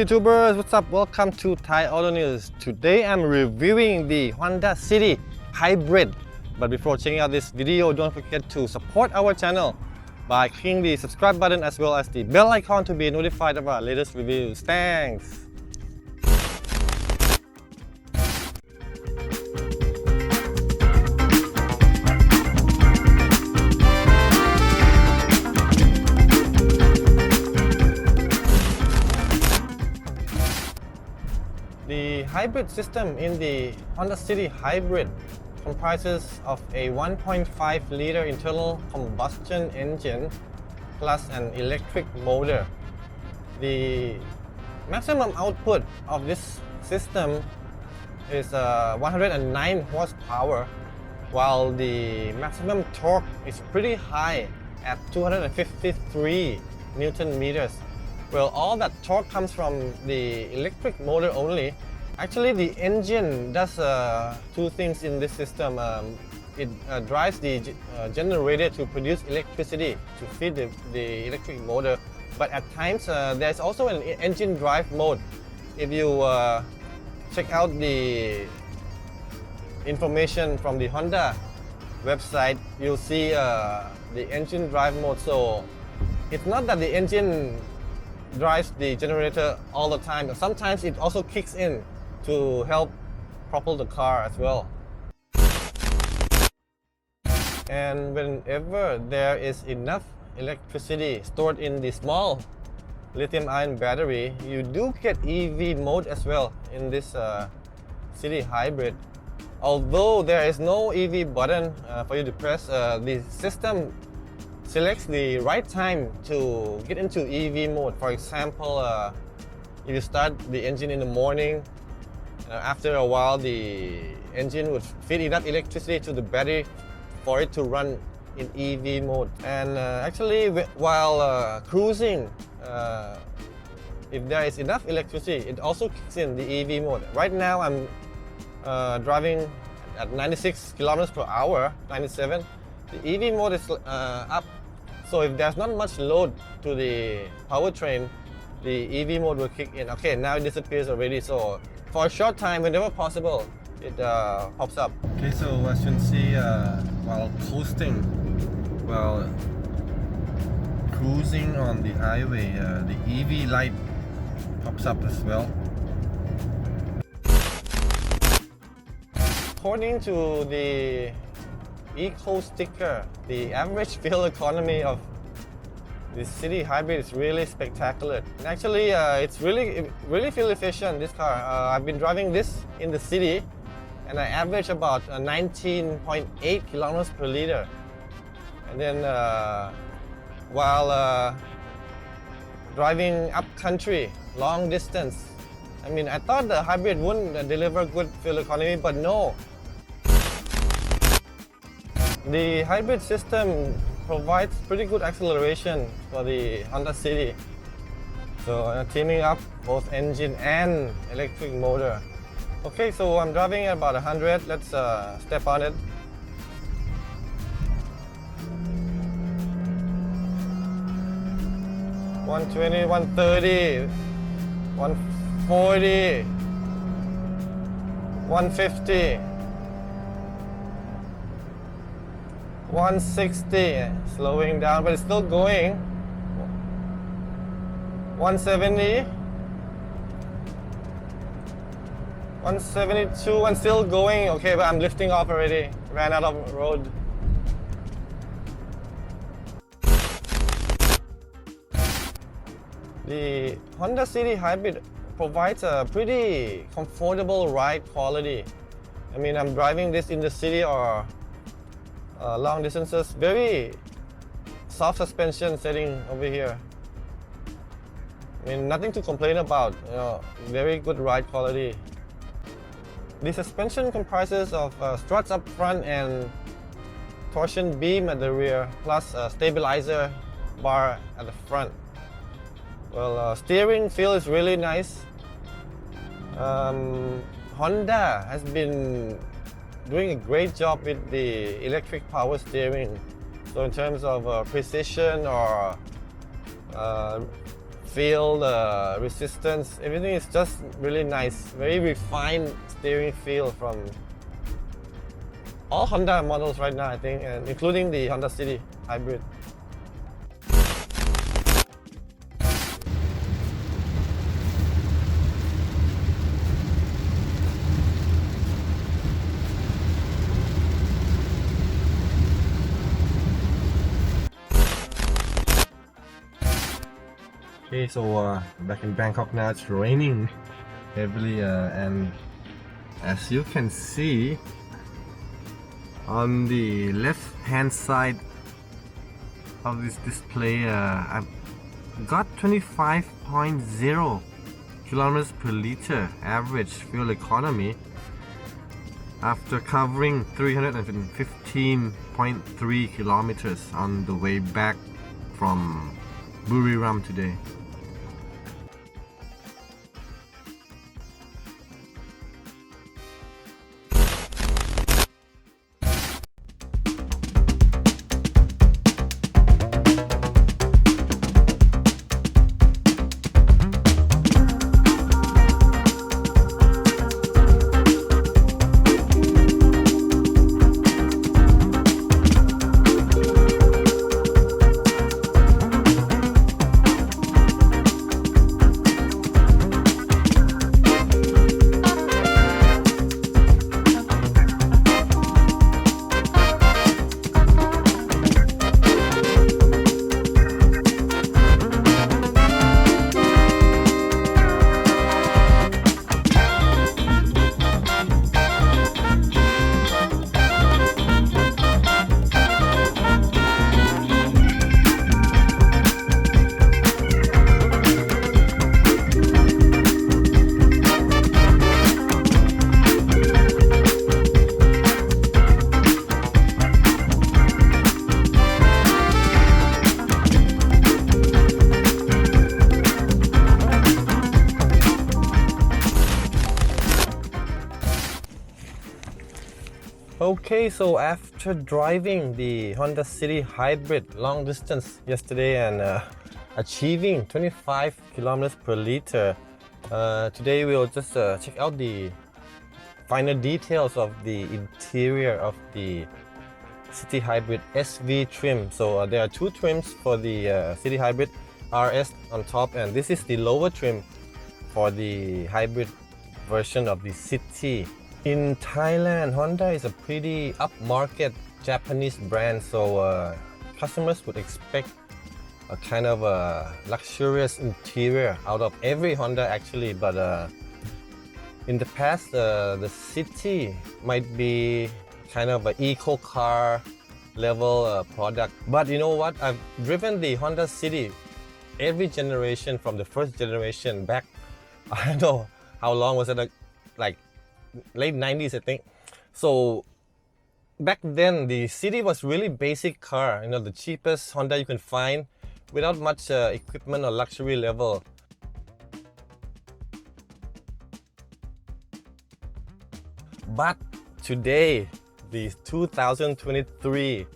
YouTubers, what's up? Welcome to thaiautonews. Today I'm reviewing the Honda City Hybrid. But before checking out this video, don't forget to support our channel by clicking the subscribe button as well as the bell icon to be notified of our latest reviews. Thanks! The hybrid system in the Honda City Hybrid comprises of a 1.5-liter internal combustion engine plus an electric motor. The maximum output of this system is 109 horsepower, while the maximum torque is pretty high at 253 Newton meters. Well, all that torque comes from the electric motor only. Actually, the engine does two things in this system. It drives the generator to produce electricity to feed the electric motor. But at times, there's also an engine drive mode. If you check out the information from the Honda website, you'll see the engine drive mode. So it's not that the engine drives the generator all the time, but sometimes it also kicks in to help propel the car as well. And whenever there is enough electricity stored in the small lithium-ion battery, you do get EV mode as well in this City Hybrid. Although there is no EV button for you to press, the system selects the right time to get into EV mode. For example, if you start the engine in the morning, after a while the engine would feed enough electricity to the battery for it to run in EV mode. And actually, while cruising, if there is enough electricity, it also kicks in the EV mode. Right now I'm driving at 96 kilometers per hour, 97. The EV mode is up. So if there's not much load to the powertrain, the EV mode will kick in. Okay, now it disappears already. So for a short time, whenever possible, it pops up. Okay, so as you can see, while coasting, while cruising on the highway, the EV light pops up as well. According to the Eco sticker, the average fuel economy of the City Hybrid is really spectacular. And actually, it's really fuel efficient, this car. I've been driving this in the city, and I average about 19.8 kilometers per liter. And then while driving up country, long distance, I mean, I thought the hybrid wouldn't deliver good fuel economy, but no. The hybrid system provides pretty good acceleration for the Honda City. So teaming up both engine and electric motor. Okay, so I'm driving at about 100. Let's step on it. $120, $130, $140, $150. 160, slowing down, but it's still going. 170, 172, and still going. Okay, but I'm lifting off already. Ran out of road. The Honda City Hybrid provides a pretty comfortable ride quality. I mean, I'm driving this in the city or long distances. Very soft suspension setting over here. I mean, nothing to complain about. Very good ride quality. The suspension comprises of struts up front and torsion beam at the rear, plus a stabilizer bar at the front. Well, steering feel is really nice. Honda has been doing a great job with the electric power steering. So in terms of precision or feel, the resistance, everything is just really nice. Very refined steering feel from all Honda models right now, I think, and including the Honda City Hybrid. Okay, so back in Bangkok now, it's raining heavily, and as you can see on the left hand side of this display, I've got 25.0 kilometers per liter average fuel economy after covering 315.3 kilometers on the way back from Buriram today. Okay, so after driving the Honda City Hybrid long distance yesterday and achieving 25 kilometers per liter, today we'll just check out the final details of the interior of the City Hybrid SV trim. So there are two trims for the City Hybrid, RS on top, and this is the lower trim for the hybrid version of the City. In Thailand, Honda is a pretty upmarket Japanese brand, so customers would expect a kind of a luxurious interior out of every Honda actually, but in the past the City might be kind of an eco car level product. But you know what, I've driven the Honda City every generation from the first generation back, I don't know how long was it, like late 90s I think. So back then the City was really basic car, you know, the cheapest Honda you can find without much equipment or luxury level. But today the 2023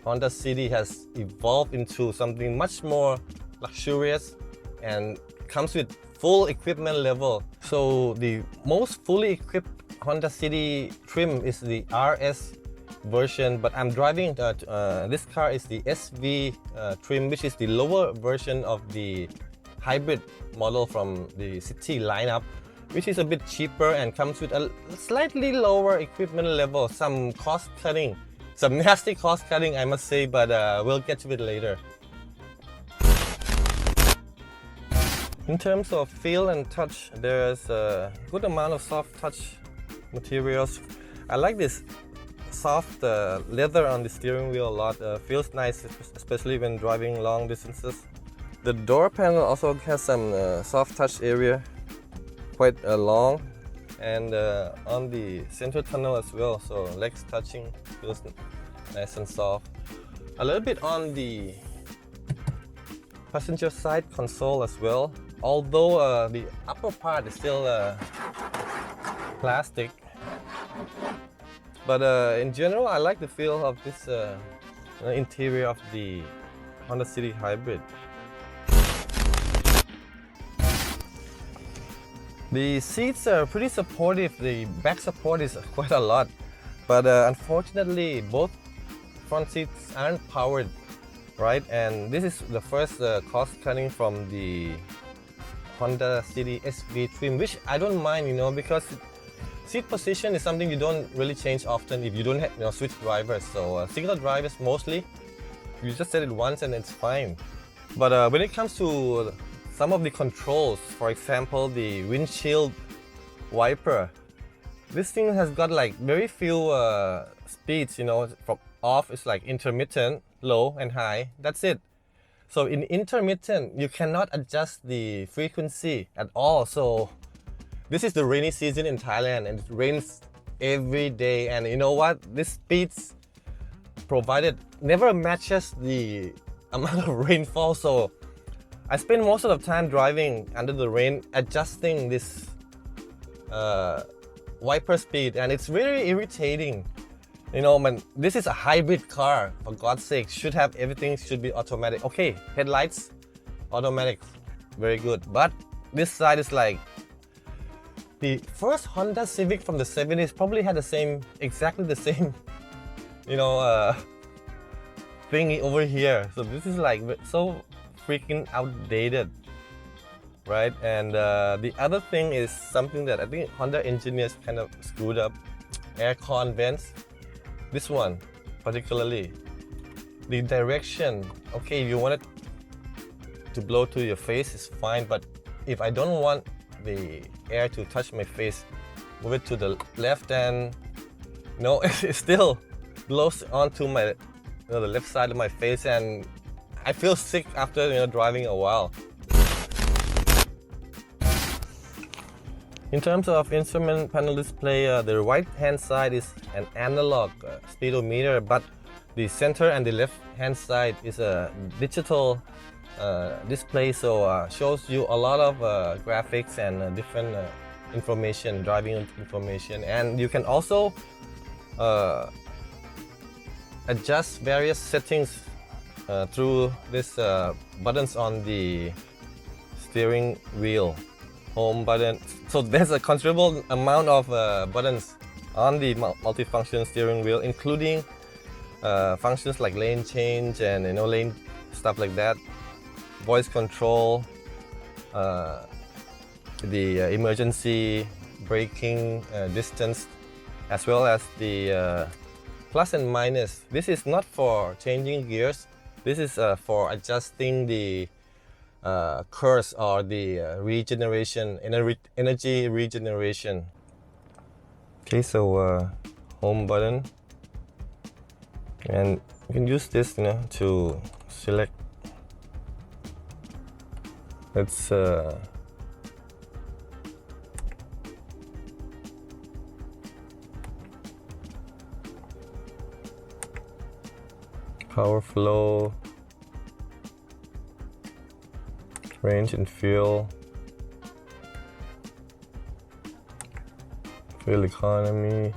Honda City has evolved into something much more luxurious and comes with full equipment level. So the most fully equipped Honda City trim is the RS version, but I'm driving this car is the SV trim, which is the lower version of the hybrid model from the City lineup, which is a bit cheaper and comes with a slightly lower equipment level, some cost cutting, some nasty cost cutting I must say, but we'll get to it later. In terms of feel and touch, there's a good amount of soft touch materials. I like this soft leather on the steering wheel a lot. Feels nice, especially when driving long distances. The door panel also has some soft touch area, quite long, and on the center tunnel as well, so legs touching, feels nice and soft. A little bit on the passenger side console as well, although the upper part is still plastic, but in general I like the feel of this interior of the Honda City Hybrid. The seats are pretty supportive. The back support is quite a lot, but unfortunately both front seats aren't powered, right? And this is the first cost cutting from the Honda City SV trim, which I don't mind, you know, because seat position is something you don't really change often if you don't have, you know, switch drivers. So single drivers mostly, you just set it once and it's fine. But when it comes to some of the controls, for example, the windshield wiper, this thing has got like very few speeds, you know. From off it's like intermittent, low and high, that's it. So in intermittent you cannot adjust the frequency at all. So this is the rainy season in Thailand and it rains every day, and you know what, this speeds provided never matches the amount of rainfall. So I spend most of the time driving under the rain adjusting this wiper speed, and it's very irritating. You know, man, this is a hybrid car, for God's sake, should have everything should be automatic. Okay, headlights, automatic, very good. But this side is like, the first Honda Civic from the 70s probably had the same, exactly the same, you know, thingy over here. So this is like so freaking outdated, right? And the other thing is something that I think Honda engineers kind of screwed up, aircon vents. This one particularly, the direction, okay, if you want it to blow to your face, it's fine, but if I don't want the air to touch my face, move it to the left, and no, it still blows onto my, you know, the left side of my face, and I feel sick after, you know, driving a while. In terms of instrument panel display, the right hand side is an analog speedometer, but the center and the left hand side is a digital display, so shows you a lot of graphics and different information, driving information, and you can also adjust various settings through these buttons on the steering wheel. Home button. So there's a considerable amount of buttons on the multifunction steering wheel, including functions like lane change and, you know, lane stuff like that, voice control, the emergency braking distance, as well as the plus and minus. This is not for changing gears. This is for adjusting the curse or the regeneration, energy regeneration. Okay, so home button, and you can use this, you know, to select. Let's power flow, range and fuel economy,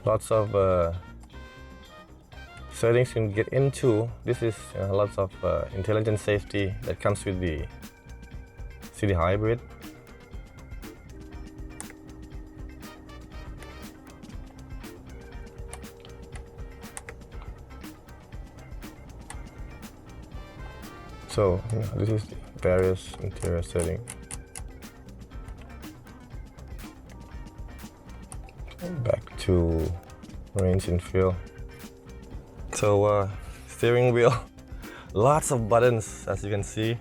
lots of settings you can get into. This is lots of intelligent safety that comes with the City Hybrid. So this is various interior settings. Back to range and fuel. So steering wheel, lots of buttons as you can see.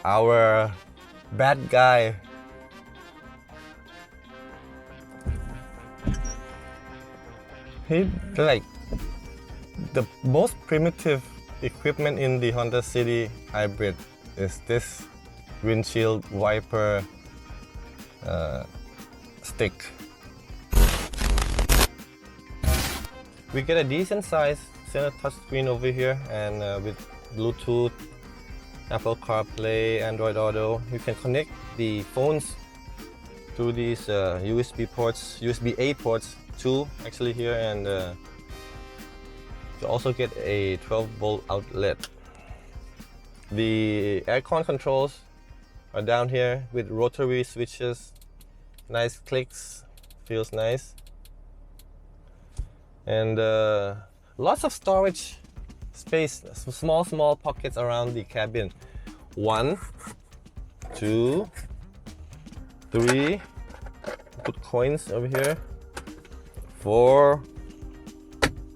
Our bad guy, he like the most primitive equipment in the Honda City Hybrid is this windshield wiper stick. We get a decent size center touchscreen over here, and with Bluetooth Apple CarPlay, Android Auto. You can connect the phones through these USB ports, USB-A ports too, actually here, and you also get a 12-volt outlet. The aircon controls are down here with rotary switches. Nice clicks, feels nice. And lots of storage space, small pockets around the cabin. 1, 2, 3, put coins over here. 4,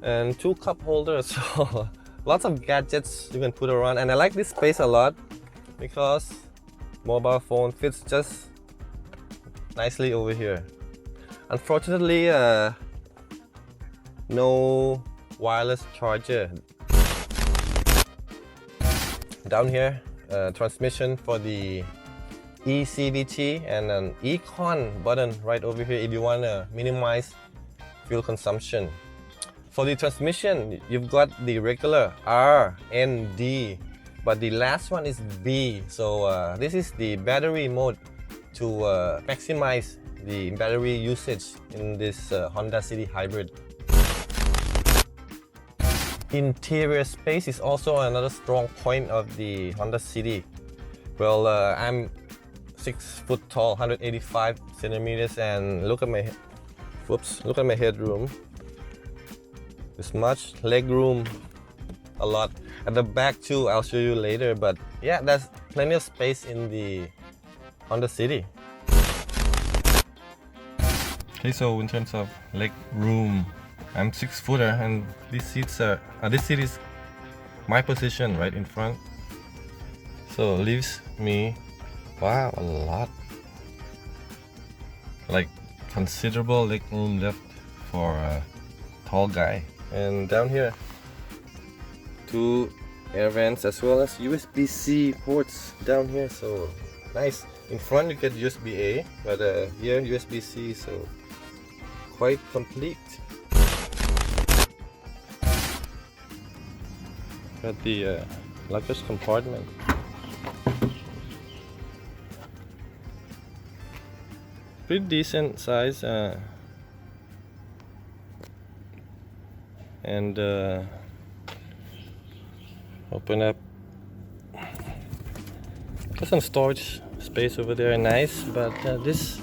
and 2 cup holders. So lots of gadgets you can put around, and I like this space a lot because mobile phone fits just nicely over here. Unfortunately, no wireless charger. Down here, transmission for the E-CVT and an Econ button right over here if you want to minimize fuel consumption. For the transmission, you've got the regular R, N, D, but the last one is B. So this is the battery mode to maximize the battery usage in this Honda City Hybrid. Interior space is also another strong point of the Honda City. Well, I'm 6 foot tall, 185 centimeters, and look at my headroom. There's much leg room, a lot at the back too. I'll show you later, but yeah, there's plenty of space in the Honda City. Okay, so in terms of leg room, I'm 6 footer, and these seats are this seat is my position right in front, so leaves me, wow, a lot, like considerable leg room left for a tall guy. And down here, 2 air vents as well as USB-C ports down here, so nice. In front you get USB-A, but here USB-C, so quite complete. Got the luggage compartment. Pretty decent size, and open up. Got some storage space over there, nice, but this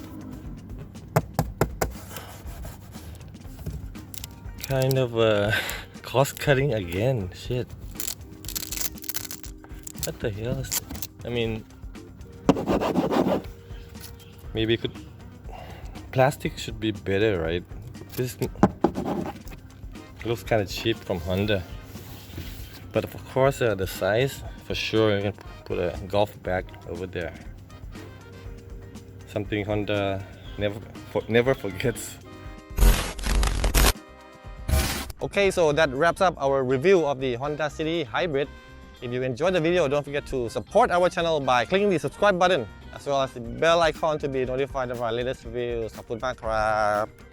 kind of cost cutting again. Shit. What the hell is that? I mean, maybe plastic should be better, right? This looks kind of cheap from Honda. But of course, the size, for sure, you can put a golf bag over there. Something Honda never forgets. Okay, so that wraps up our review of the Honda City Hybrid. If you enjoyed the video, don't forget to support our channel by clicking the subscribe button as well as the bell icon to be notified of our latest reviews. ขอบคุณมากครับ